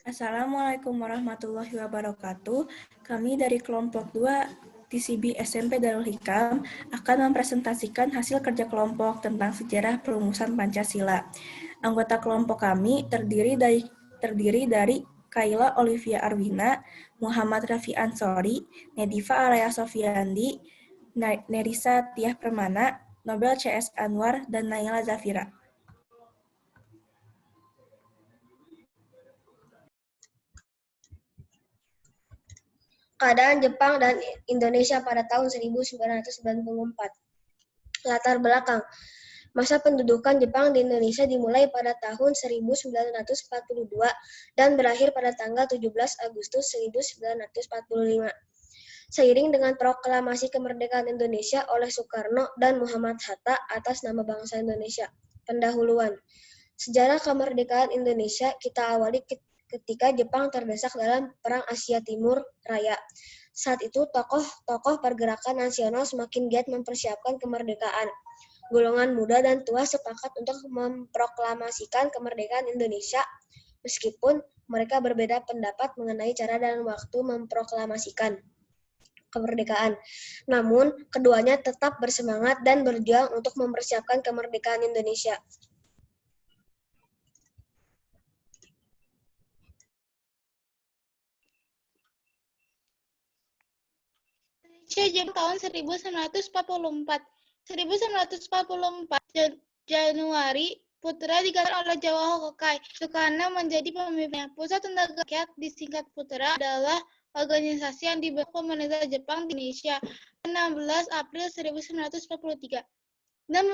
Assalamualaikum warahmatullahi wabarakatuh. Kami dari kelompok 2 TCB SMP Darul Hikam akan mempresentasikan hasil kerja kelompok tentang sejarah perumusan Pancasila. Anggota kelompok kami terdiri dari Kaila Olivia Arwina, Muhammad Rafi Ansori, Nedifa Alaya Sofiandi, Nerisa Tiah Permana, Nobel CS Anwar, dan Naila Zafira. Keadaan Jepang dan Indonesia pada tahun 1994. Latar belakang. Masa pendudukan Jepang di Indonesia dimulai pada tahun 1942 dan berakhir pada tanggal 17 Agustus 1945. Seiring dengan proklamasi kemerdekaan Indonesia oleh Soekarno dan Muhammad Hatta atas nama bangsa Indonesia. Pendahuluan. Sejarah kemerdekaan Indonesia kita awali ketika Jepang terdesak dalam Perang Asia Timur Raya. Saat itu tokoh-tokoh pergerakan nasional semakin giat mempersiapkan kemerdekaan. Golongan muda dan tua sepakat untuk memproklamasikan kemerdekaan Indonesia, meskipun mereka berbeda pendapat mengenai cara dan waktu memproklamasikan kemerdekaan. Namun, keduanya tetap bersemangat dan berjuang untuk mempersiapkan kemerdekaan Indonesia. Jepang tahun 1944. 1944 Januari, Putra digantikan oleh Jawa Hokai. Soekarno menjadi pemimpinnya. Pusat Tenaga Rakyat disingkat Putra adalah organisasi yang dibentuk pemerintah Jepang di Indonesia 16 April 1943 dan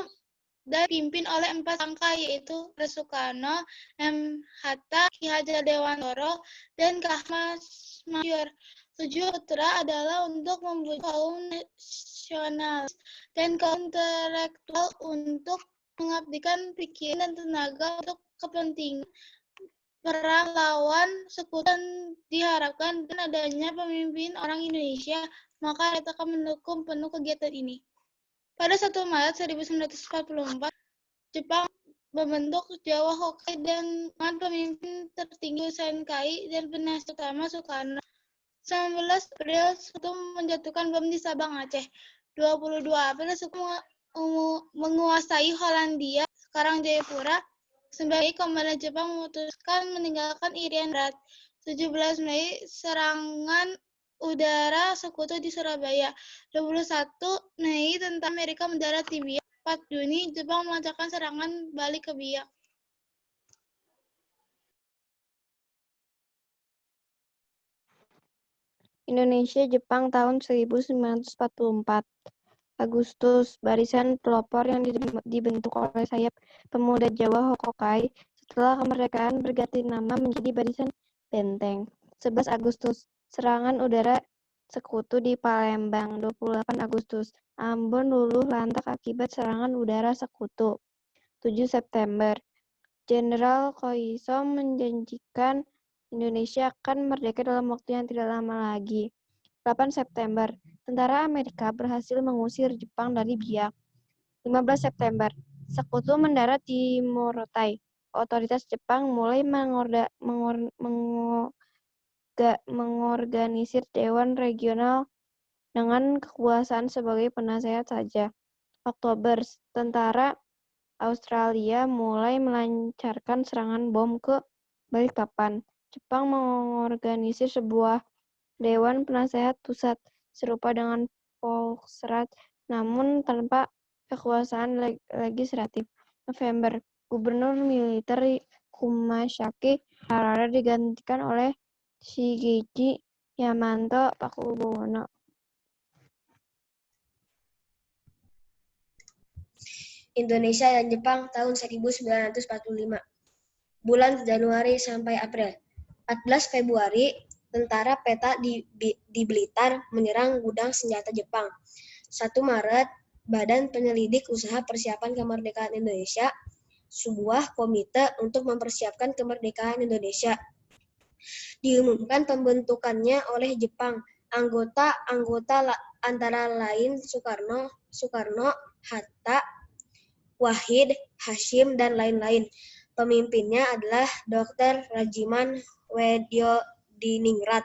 dipimpin oleh 4 angka, yaitu Soekarno, M. Hatta, Ki Hajar Dewantoro, dan Ahmad Masyur. Tujuan Putra adalah untuk membujuk kaum nasionalis dan kaum intelektual untuk mengabdikan pikiran dan tenaga untuk kepentingan perang lawan sekutu, dan diharapkan dengan adanya pemimpin orang Indonesia, maka mereka akan mendukung penuh kegiatan ini. Pada 1 Maret 1944, Jepang membentuk Jawa Hokai dengan pemimpin tertinggi Senkai dan penasihat utama Soekarno. 19 April itu menjatuhkan bom di Sabang, Aceh. 22 April Soekarno menguasai Hollandia, sekarang Jayapura. 9 Mei komandan Jepang memutuskan meninggalkan Irian Barat. 17 Mei serangan udara sekutu di Surabaya. 21 Mei tentara Amerika mendarat di Biak. 4 Juni Jepang melancarkan serangan balik ke Biak. Indonesia-Jepang tahun 1944. Agustus, barisan pelopor yang dibentuk oleh sayap pemuda Jawa Hokai setelah kemerdekaan berganti nama menjadi Barisan Benteng. 11 Agustus, serangan udara sekutu di Palembang. 28 Agustus, Ambon luluh lantak akibat serangan udara sekutu. 7 September, Jenderal Koiso menjanjikan Indonesia akan merdeka dalam waktu yang tidak lama lagi. 8 September, tentara Amerika berhasil mengusir Jepang dari Biak. 15 September, sekutu mendarat di Morotai. Otoritas Jepang mulai mengorganisir Dewan Regional dengan kekuasaan sebagai penasehat saja. Oktober, tentara Australia mulai melancarkan serangan bom ke Balikpapan. Jepang mengorganisir sebuah Dewan Penasehat Pusat serupa dengan Polsrat, namun tanpa kekuasaan legislatif. November, Gubernur Militer Kumasaki Harada digantikan oleh Shigeji Yamato Pakubuwono. Indonesia dan Jepang tahun 1945. Bulan Januari sampai April. 14 Februari, tentara peta di Blitar menyerang gudang senjata Jepang. 1 Maret, Badan Penyelidik Usaha Persiapan Kemerdekaan Indonesia, sebuah komite untuk mempersiapkan kemerdekaan Indonesia. Diumumkan pembentukannya oleh Jepang. Anggota antara lain Soekarno, Hatta, Wahid, Hashim, dan lain-lain. Pemimpinnya adalah Dr. Rajiman Wedyo-Diningrat.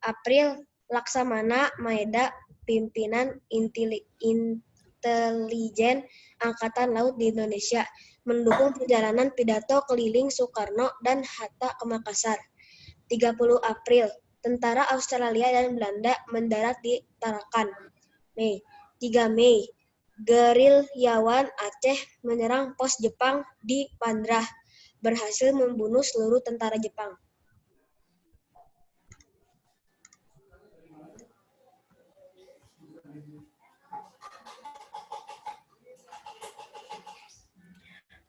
April, Laksamana Maeda, pimpinan intelijen Angkatan Laut di Indonesia, mendukung perjalanan pidato keliling Soekarno dan Hatta ke Makassar. 30 April, tentara Australia dan Belanda mendarat di Tarakan. 3 Mei, gerilyawan Aceh menyerang pos Jepang di Pandrah, berhasil membunuh seluruh tentara Jepang.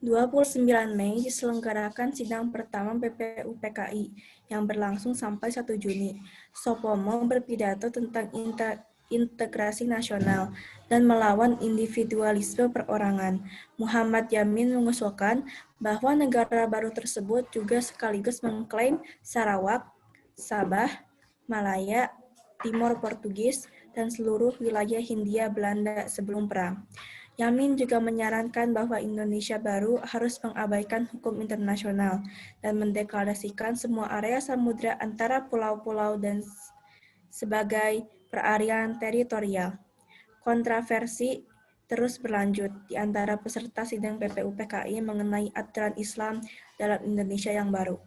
29 Mei diselenggarakan sidang pertama BPUPKI yang berlangsung sampai 1 Juni. Sopomo berpidato tentang integrasi nasional dan melawan individualisme perorangan. Muhammad Yamin mengusulkan bahwa negara baru tersebut juga sekaligus mengklaim Sarawak, Sabah, Malaya, Timor Portugis, dan seluruh wilayah Hindia Belanda sebelum perang. Yamin juga menyarankan bahwa Indonesia baru harus mengabaikan hukum internasional dan mendeklarasikan semua area samudra antara pulau-pulau dan sebagai perarian teritorial. Kontroversi terus berlanjut di antara peserta sidang BPUPKI mengenai aturan Islam dalam Indonesia yang baru.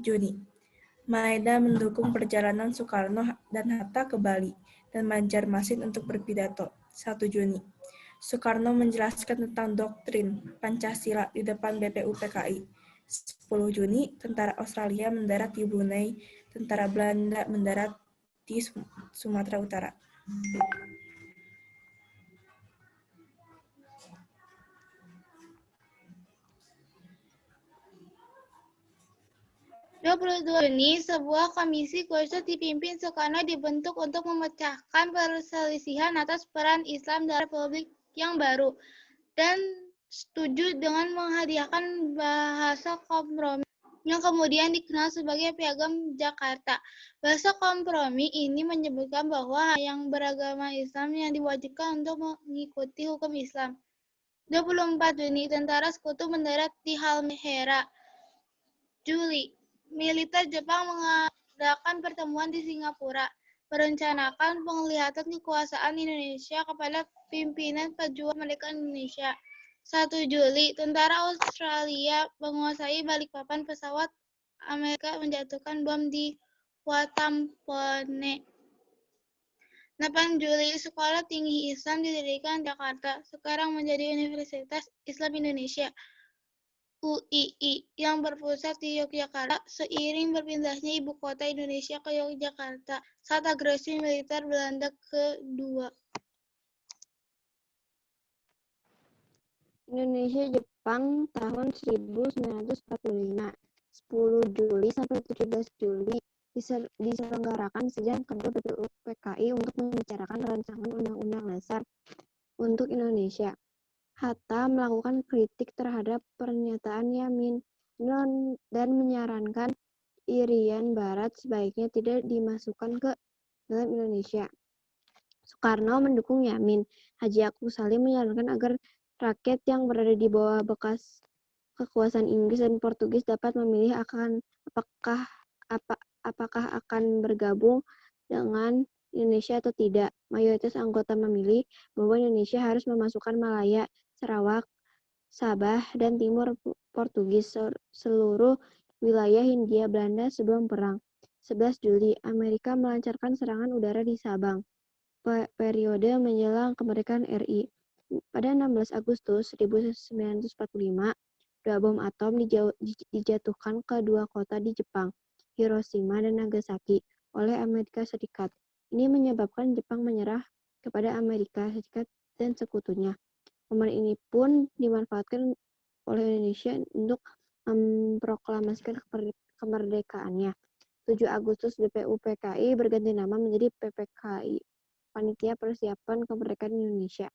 Juni, Maeda mendukung perjalanan Soekarno dan Hatta ke Bali dan Banjarmasin untuk berpidato. 1 Juni, Soekarno menjelaskan tentang doktrin Pancasila di depan BPUPKI. 10 Juni, tentara Australia mendarat di Brunei, tentara Belanda mendarat di Sumatera Utara. 22 Juni, sebuah komisi khusus dipimpin Soekarno dibentuk untuk memecahkan perselisihan atas peran Islam dalam Republik yang baru dan setuju dengan menghadiahkan bahasa kompromi yang kemudian dikenal sebagai Piagam Jakarta. Bahasa kompromi ini menyebutkan bahwa yang beragama Islam yang diwajibkan untuk mengikuti hukum Islam. 24 Juni, tentara sekutu mendarat di Halmahera. Juli, militer Jepang mengadakan pertemuan di Singapura, merencanakan penglihatan kekuasaan Indonesia kepada pimpinan pejuang kemerdekaan Indonesia. 1 Juli, tentara Australia menguasai Balikpapan, pesawat Amerika menjatuhkan bom di Watampone. 8 Juli, Sekolah Tinggi Islam didirikan di Jakarta, sekarang menjadi Universitas Islam Indonesia. UII yang berpusat di Yogyakarta seiring berpindahnya ibu kota Indonesia ke Yogyakarta saat agresi militer Belanda kedua. Indonesia-Jepang tahun 1945, 10 Juli sampai 17 Juli diselenggarakan sidang kedua BPUPKI untuk membicarakan rancangan Undang-Undang Dasar untuk Indonesia. Hatta melakukan kritik terhadap pernyataan Yamin dan menyarankan Irian Barat sebaiknya tidak dimasukkan ke dalam Indonesia. Soekarno mendukung Yamin. Haji Agus Salim menyarankan agar rakyat yang berada di bawah bekas kekuasaan Inggris dan Portugis dapat memilih apakah akan bergabung dengan Indonesia atau tidak. Mayoritas anggota memilih bahwa Indonesia harus memasukkan Malaya, Sarawak, Sabah, dan Timor Portugis, seluruh wilayah Hindia Belanda sebelum perang. 11 Juli, Amerika melancarkan serangan udara di Sabang. Periode menjelang kemerdekaan RI. Pada 16 Agustus 1945, 2 bom atom dijatuhkan ke 2 kota di Jepang, Hiroshima dan Nagasaki, oleh Amerika Serikat. Ini menyebabkan Jepang menyerah kepada Amerika Serikat dan sekutunya. Momen ini pun dimanfaatkan oleh Indonesia untuk memproklamasikan kemerdekaannya. 7 Agustus BPUPKI berganti nama menjadi PPKI, Panitia Persiapan Kemerdekaan Indonesia.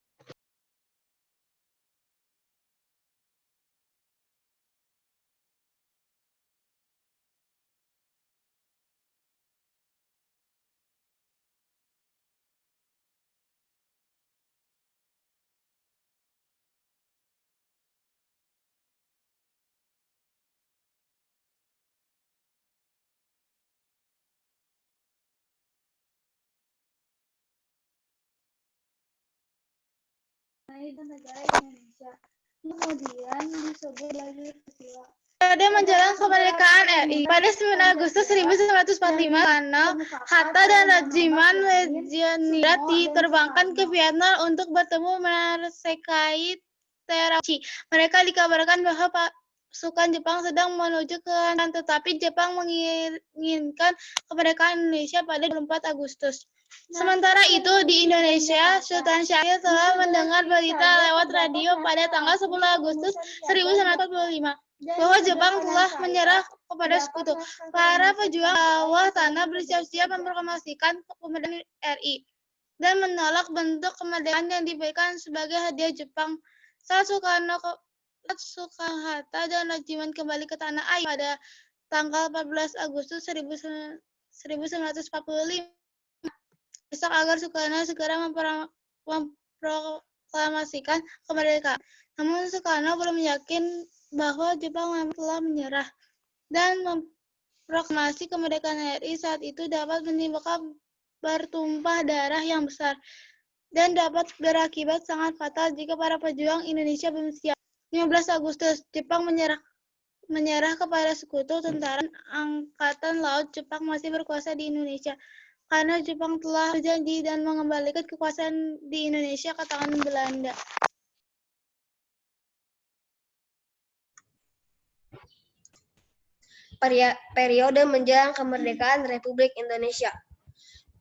dan negara Indonesia. Kemudian disebut sebagai peristiwa pada menjelang kemerdekaan RI pada 9 Agustus 1945 karena Hatta dan Rajiman Leningrad diterbangkan ke Vietnam untuk bertemu menarsekai Terauchi. Mereka dikabarkan bahwa pasukan Jepang sedang menuju ke Handan, tetapi Jepang menginginkan kemerdekaan Indonesia pada 24 Agustus. Sementara itu di Indonesia, Sultan Syahrir telah mendengar berita lewat radio pada tanggal 10 Agustus 1945. Bahwa Jepang telah menyerah kepada sekutu. Para pejuang bawah tanah bersiap-siap memproklamasikan kemerdekaan RI dan menolak bentuk kemerdekaan yang diberikan sebagai hadiah Jepang. Saat Soekarno-Hatta dan Rajiman kembali ke tanah air pada tanggal 14 Agustus 1945, desak agar Soekarno segera memproklamasikan kemerdekaan. Namun Soekarno belum yakin bahwa Jepang memang telah menyerah dan memproklamasi kemerdekaan RI saat itu dapat menimbulkan bertumpah darah yang besar dan dapat berakibat sangat fatal jika para pejuang Indonesia belum siap. 15 Agustus, Jepang menyerah kepada sekutu. Tentara Angkatan Laut Jepang masih berkuasa di Indonesia karena Jepang telah berjanji dan mengembalikan kekuasaan di Indonesia ke tangan Belanda. Periode menjelang kemerdekaan Republik Indonesia.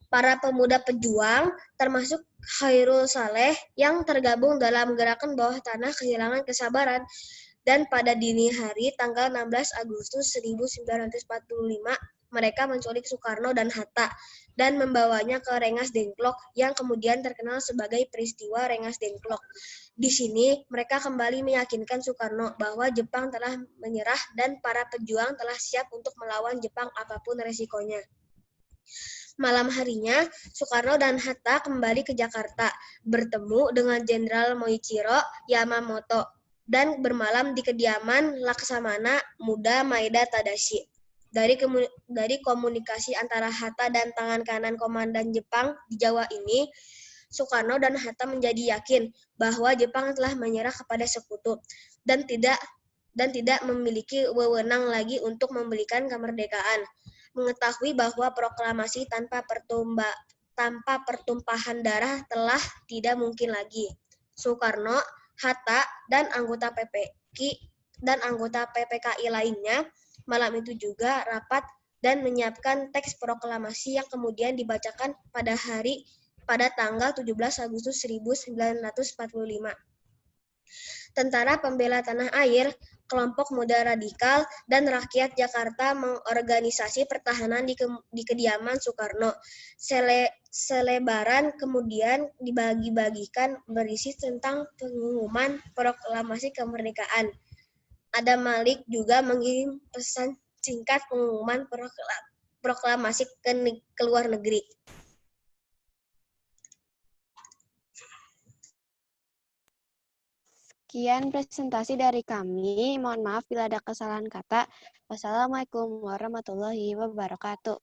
Para pemuda pejuang, termasuk Khairul Saleh, yang tergabung dalam gerakan bawah tanah kehilangan kesabaran, dan pada dini hari tanggal 16 Agustus 1945, mereka menculik Soekarno dan Hatta dan membawanya ke Rengas Dengklok yang kemudian terkenal sebagai peristiwa Rengas Dengklok. Di sini mereka kembali meyakinkan Soekarno bahwa Jepang telah menyerah dan para pejuang telah siap untuk melawan Jepang apapun resikonya. Malam harinya, Soekarno dan Hatta kembali ke Jakarta, bertemu dengan Jenderal Moichiro Yamamoto, dan bermalam di kediaman Laksamana Muda Maeda Tadashi. Dari komunikasi antara Hatta dan tangan kanan komandan Jepang di Jawa ini, Soekarno dan Hatta menjadi yakin bahwa Jepang telah menyerah kepada sekutu dan tidak memiliki wewenang lagi untuk memberikan kemerdekaan. Mengetahui bahwa proklamasi tanpa pertumpahan darah telah tidak mungkin lagi. Soekarno, Hatta, dan anggota PPKI lainnya malam itu juga rapat dan menyiapkan teks proklamasi yang kemudian dibacakan pada tanggal 17 Agustus 1945. Tentara Pembela Tanah Air, kelompok muda radikal, dan rakyat Jakarta mengorganisasi pertahanan di kediaman Soekarno. Selebaran kemudian dibagi-bagikan berisi tentang pengumuman proklamasi kemerdekaan. Adam Malik juga mengirim pesan singkat pengumuman proklamasi ke luar negeri. Sekian presentasi dari kami. Mohon maaf bila ada kesalahan kata. Wassalamualaikum warahmatullahi wabarakatuh.